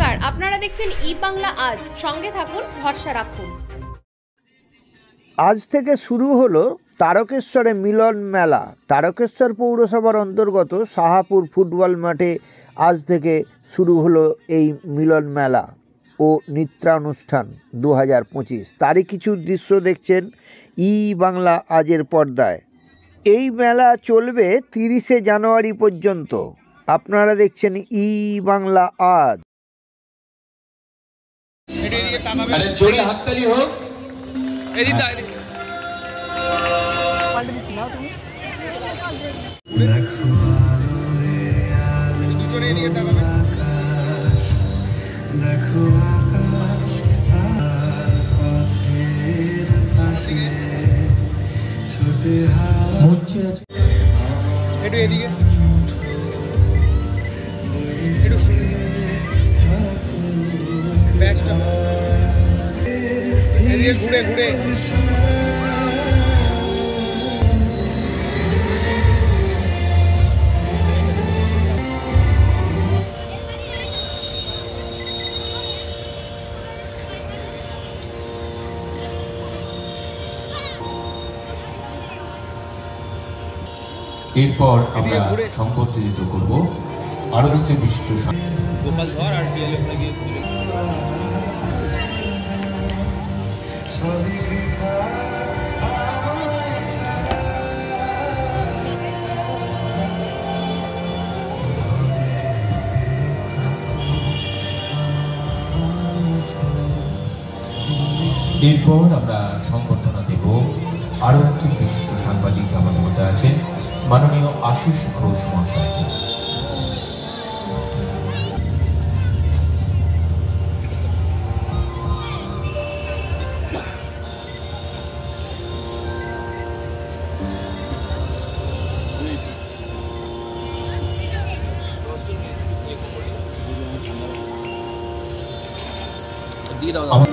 নমস্কার, আপনারা দেখছেন ই বাংলা আজ। সঙ্গে থাকুন, ভরসা রাখুন। আজ থেকে শুরু হলো তারকেশ্বরে মিলন মেলা। তারকেশ্বর পৌরসভার অন্তর্গত সাহাপুর ফুটবল মাঠে আজ থেকে শুরু হলো এই মিলন মেলা ও নৃত্যানুষ্ঠান 2025। তারই কিছু দৃশ্য দেখছেন ই বাংলা আজের পর্দায়। এই মেলা চলবে 30শে জানুয়ারি পর্যন্ত। আপনারা দেখছেন ই বাংলা আজ। জোরে হাততালি হোক। দেখো আকাশ আর পথের পাশে ছোটে হাওয়া মুচ্ছে আছে। একটু এদিকে ব্যাগটা এদিকে ঘুরে ঘুরে এরপর আমরা সম্পর্কিত করব আরো একটি বিশিষ্ট গোপাল ধর আর ডিএলএফ লাগিয়ে এরপর আমরা সংবর্ধনা দেব আরো একজন বিশিষ্ট সাংবাদিক আমাদের মধ্যে আছেন, মাননীয় আশিস ঘোষ মহাশয়। দিয়ে দাও।